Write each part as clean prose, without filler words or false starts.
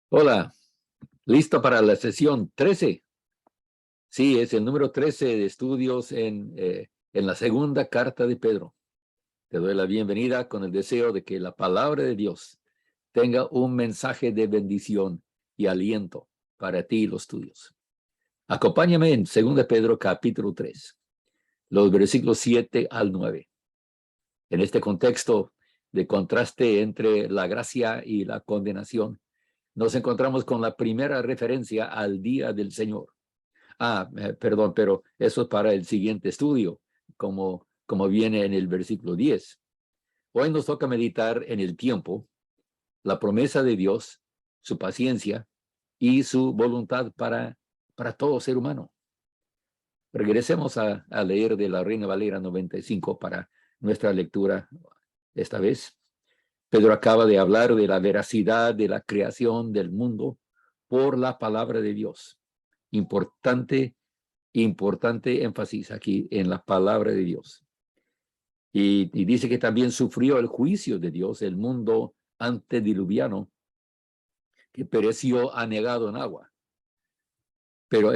Hola, ¿listo para la sesión 13? Sí, es el número 13 de estudios en la segunda carta de Pedro. Te doy la bienvenida con el deseo de que la palabra de Dios tenga un mensaje de bendición y aliento para ti y los tuyos. Acompáñame en 2 Pedro capítulo 3, los versículos 7 al 9. En este contexto de contraste entre la gracia y la condenación, nos encontramos con la primera referencia al día del Señor. Perdón, pero eso es para el siguiente estudio, como viene en el versículo 10. Hoy nos toca meditar en el tiempo, la promesa de Dios, su paciencia y su voluntad para todo ser humano. Regresemos a leer de la Reina Valera 95 para nuestra lectura esta vez. Pedro acaba de hablar de la veracidad de la creación del mundo por la palabra de Dios. Importante énfasis aquí en la palabra de Dios. Y dice que también sufrió el juicio de Dios, el mundo antediluviano, que pereció anegado en agua. Pero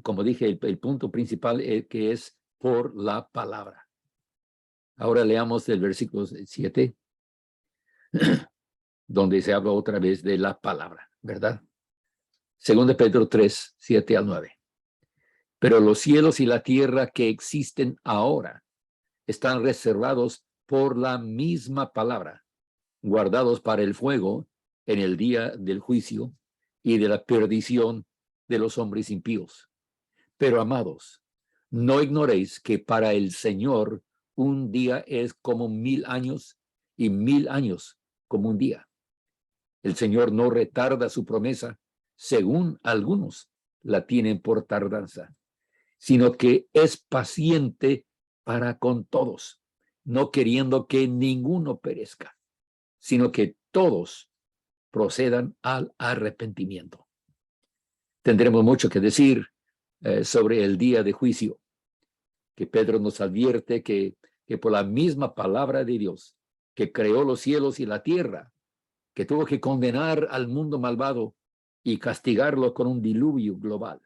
como dije, el punto principal es que es por la palabra. Ahora leamos el versículo 7, donde se habla otra vez de la palabra, ¿verdad? 2 Pedro 3, 7 al 9. Pero los cielos y la tierra que existen ahora están reservados por la misma palabra, guardados para el fuego en el día del juicio y de la perdición de los hombres impíos. Pero amados, no ignoréis que para el Señor un día es como 1000 años y 1000 años como un día. El Señor no retarda su promesa, según algunos la tienen por tardanza, sino que es paciente para con todos, no queriendo que ninguno perezca, sino que todos procedan al arrepentimiento. Tendremos mucho que decir sobre el día de juicio, que Pedro nos advierte que por la misma palabra de Dios, que creó los cielos y la tierra, que tuvo que condenar al mundo malvado y castigarlo con un diluvio global.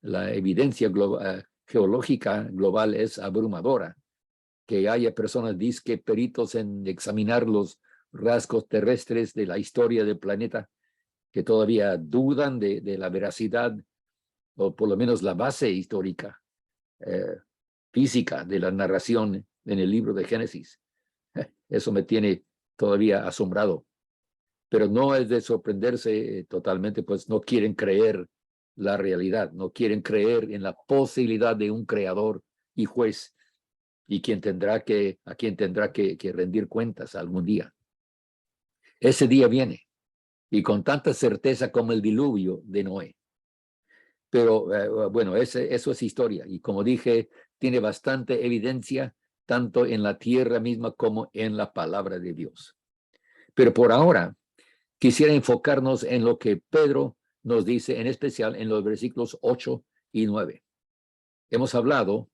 La evidencia geológica global es abrumadora. Que haya personas, disque peritos en examinar los rasgos terrestres de la historia del planeta, que todavía dudan de la veracidad, o por lo menos la base histórica, física de la narración en el libro de Génesis. Eso me tiene todavía asombrado. Pero no es de sorprenderse totalmente, pues no quieren creer la realidad, no quieren creer en la posibilidad de un creador y juez y a quien tendrá que rendir cuentas algún día. Ese día viene, y con tanta certeza como el diluvio de Noé. Pero bueno, eso es historia, y como dije, tiene bastante evidencia, tanto en la tierra misma como en la palabra de Dios. Pero por ahora, quisiera enfocarnos en lo que Pedro nos dice, en especial en los versículos 8 y 9. Hemos hablado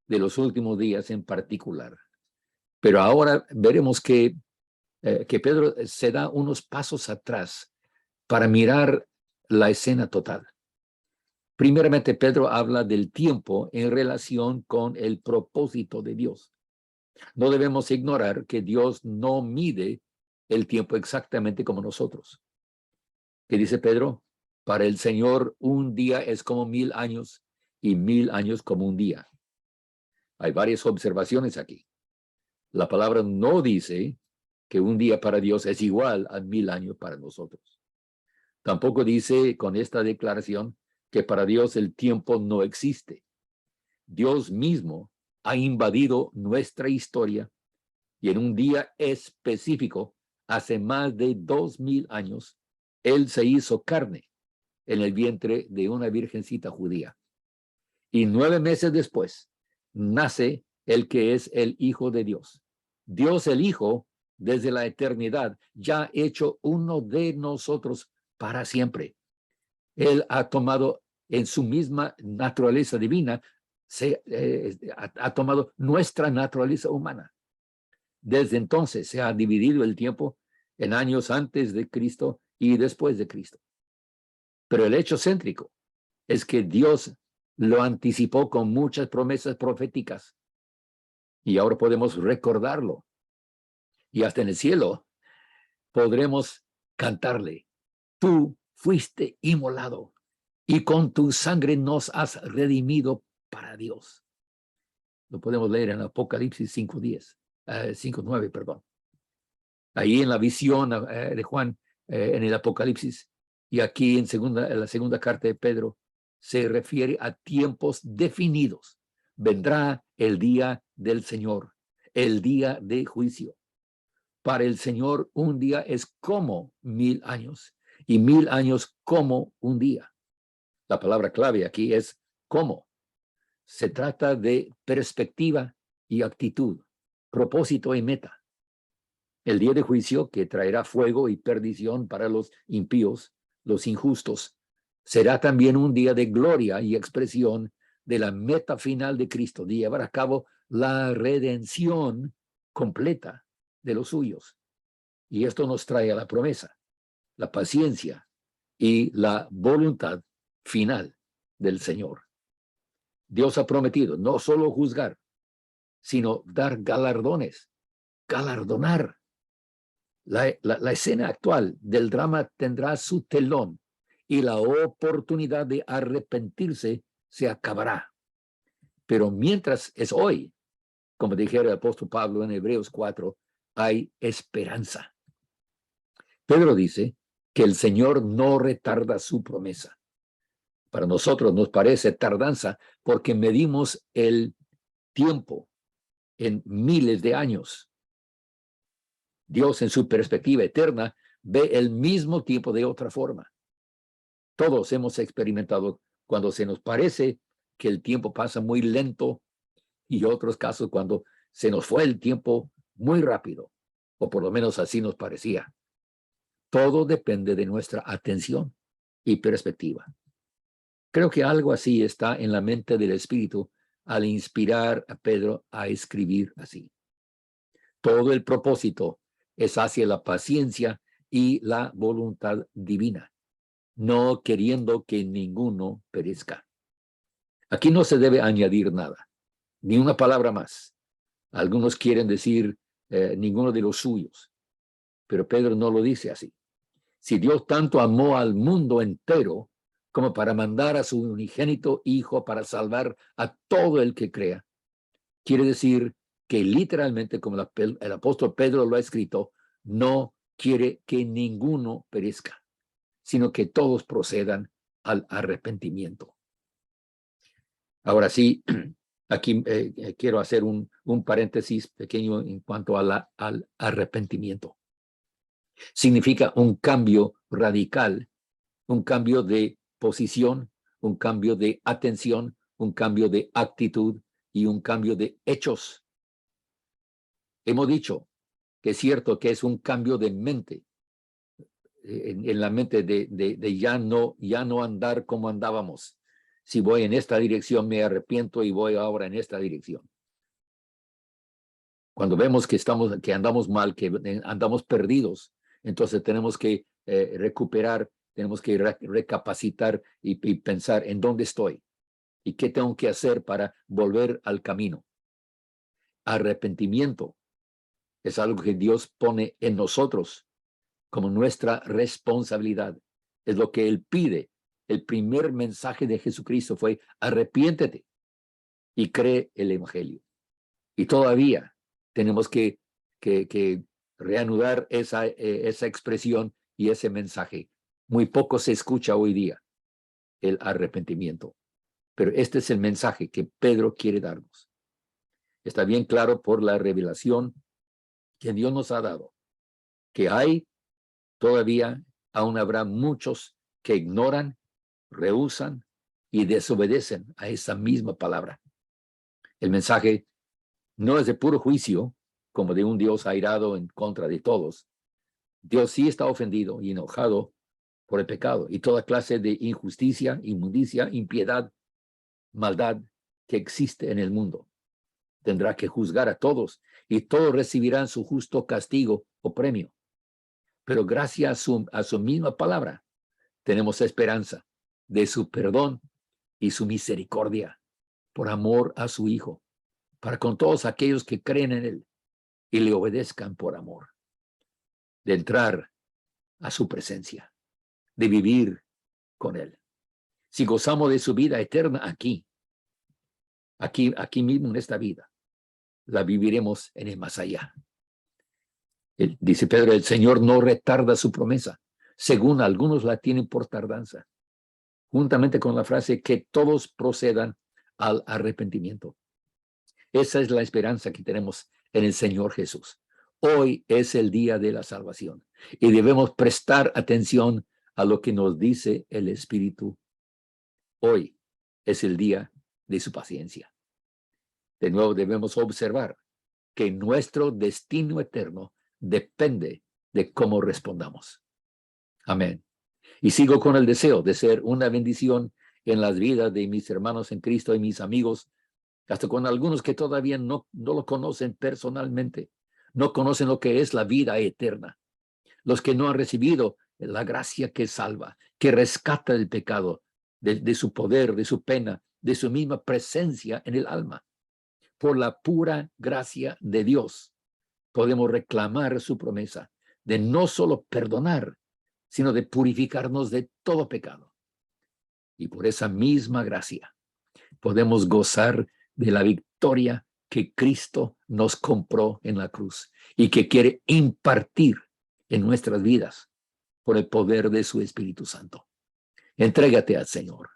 de los últimos días en particular, pero ahora veremos que Pedro se da unos pasos atrás para mirar la escena total. Primeramente, Pedro habla del tiempo en relación con el propósito de Dios. No debemos ignorar que Dios no mide el tiempo exactamente como nosotros. ¿Qué dice Pedro? Para el Señor un día es como 1000 años y 1000 años como un día. Hay varias observaciones aquí. La palabra no dice que un día para Dios es igual a 1000 años para nosotros. Tampoco dice con esta declaración que para Dios el tiempo no existe. Dios mismo ha invadido nuestra historia y en un día específico, hace más de 2000 años, Él se hizo carne en el vientre de una virgencita judía. Y 9 meses después, nace el que es el Hijo de Dios. Dios el Hijo, desde la eternidad, ya hecho uno de nosotros para siempre. Él ha tomado en su misma naturaleza divina, ha tomado nuestra naturaleza humana. Desde entonces se ha dividido el tiempo en años antes de Cristo y después de Cristo. Pero el hecho céntrico es que Dios lo anticipó con muchas promesas proféticas y ahora podemos recordarlo. Y hasta en el cielo podremos cantarle: tú fuiste inmolado y con tu sangre nos has redimido para Dios. Lo podemos leer en Apocalipsis 5:10, 5:9, perdón. Ahí en la visión de Juan, en el Apocalipsis, y aquí en la segunda carta de Pedro, se refiere a tiempos definidos. Vendrá el día del Señor, el día de juicio. Para el Señor un día es como 1000 años y 1000 años como un día. La palabra clave aquí es cómo. Se trata de perspectiva y actitud, propósito y meta. El día de juicio, que traerá fuego y perdición para los impíos, los injustos, será también un día de gloria y expresión de la meta final de Cristo, de llevar a cabo la redención completa de los suyos. Y esto nos trae a la promesa, la paciencia y la voluntad final del Señor. Dios ha prometido no solo juzgar, sino dar galardones, galardonar. La escena actual del drama tendrá su telón y la oportunidad de arrepentirse se acabará. Pero mientras es hoy, como dijera el apóstol Pablo en Hebreos 4, hay esperanza. Pedro dice que el Señor no retarda su promesa. Para nosotros nos parece tardanza porque medimos el tiempo en miles de años. Dios, en su perspectiva eterna, ve el mismo tiempo de otra forma. Todos hemos experimentado cuando se nos parece que el tiempo pasa muy lento y otros casos cuando se nos fue el tiempo muy rápido, o por lo menos así nos parecía. Todo depende de nuestra atención y perspectiva. Creo que algo así está en la mente del Espíritu al inspirar a Pedro a escribir así. Todo el propósito es hacia la paciencia y la voluntad divina, no queriendo que ninguno perezca. Aquí no se debe añadir nada, ni una palabra más. Algunos quieren decir ninguno de los suyos, pero Pedro no lo dice así. Si Dios tanto amó al mundo entero como para mandar a su unigénito Hijo para salvar a todo el que crea, quiere decir que literalmente, como el apóstol Pedro lo ha escrito, no quiere que ninguno perezca, sino que todos procedan al arrepentimiento. Ahora sí, aquí quiero hacer un paréntesis pequeño en cuanto a al arrepentimiento. Significa un cambio radical, un cambio de posición, un cambio de atención, un cambio de actitud y un cambio de hechos. Hemos dicho que es cierto que es un cambio de mente, en la mente de ya no andar como andábamos. Si voy en esta dirección me arrepiento y voy ahora en esta dirección. Cuando vemos que andamos mal, que andamos perdidos, entonces tenemos que recuperar, tenemos que recapacitar y pensar en dónde estoy y qué tengo que hacer para volver al camino. Arrepentimiento es algo que Dios pone en nosotros como nuestra responsabilidad. Es lo que Él pide. El primer mensaje de Jesucristo fue: arrepiéntete y cree el Evangelio. Y todavía tenemos que reanudar esa expresión y ese mensaje. Muy poco se escucha hoy día, el arrepentimiento. Pero este es el mensaje que Pedro quiere darnos. Está bien claro por la revelación que Dios nos ha dado, que todavía aún habrá muchos que ignoran, rehúsan y desobedecen a esa misma palabra. El mensaje no es de puro juicio, como de un Dios airado en contra de todos. Dios sí está ofendido y enojado por el pecado y toda clase de injusticia, inmundicia, impiedad, maldad que existe en el mundo. Tendrá que juzgar a todos y todos recibirán su justo castigo o premio. pero gracias a su misma palabra tenemos esperanza de su perdón y su misericordia por amor a su Hijo, para con todos aquellos que creen en Él y le obedezcan por amor, de entrar a su presencia, de vivir con Él. Si gozamos de su vida eterna aquí mismo en esta vida, la viviremos en el más allá. Dice Pedro, el Señor no retarda su promesa, según algunos la tienen por tardanza, juntamente con la frase que todos procedan al arrepentimiento. Esa es la esperanza que tenemos en el Señor Jesús. Hoy es el día de la salvación y debemos prestar atención a lo que nos dice el Espíritu. Hoy es el día de su paciencia. De nuevo debemos observar que nuestro destino eterno depende de cómo respondamos. Amén. Y sigo con el deseo de ser una bendición en las vidas de mis hermanos en Cristo y mis amigos, hasta con algunos que todavía no lo conocen personalmente, no conocen lo que es la vida eterna, los que no han recibido la gracia que salva, que rescata del pecado, de su poder, de su pena, de su misma presencia en el alma. Por la pura gracia de Dios podemos reclamar su promesa de no solo perdonar, sino de purificarnos de todo pecado. Y por esa misma gracia podemos gozar de la victoria que Cristo nos compró en la cruz y que quiere impartir en nuestras vidas por el poder de su Espíritu Santo. Entrégate al Señor.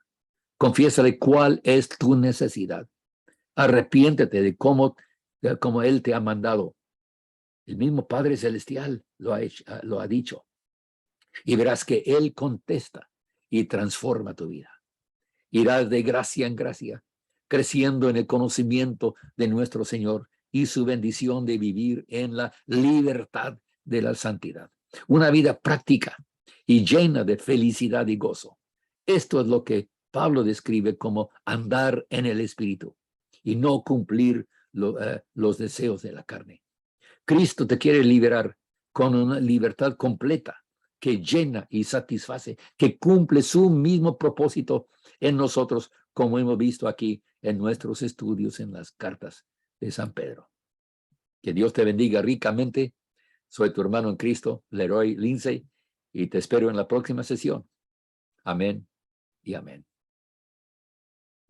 Confiésale cuál es tu necesidad. Arrepiéntete de cómo Él te ha mandado. El mismo Padre Celestial lo ha dicho. Y verás que Él contesta y transforma tu vida. Irás de gracia en gracia, creciendo en el conocimiento de nuestro Señor y su bendición de vivir en la libertad de la santidad. Una vida práctica y llena de felicidad y gozo. Esto es lo que Pablo describe como andar en el Espíritu y no cumplir los deseos de la carne. Cristo te quiere liberar con una libertad completa que llena y satisface, que cumple su mismo propósito en nosotros, como hemos visto aquí en nuestros estudios en las cartas de San Pedro. Que Dios te bendiga ricamente. Soy tu hermano en Cristo, Leroy Lindsay, y te espero en la próxima sesión. Amén y amén.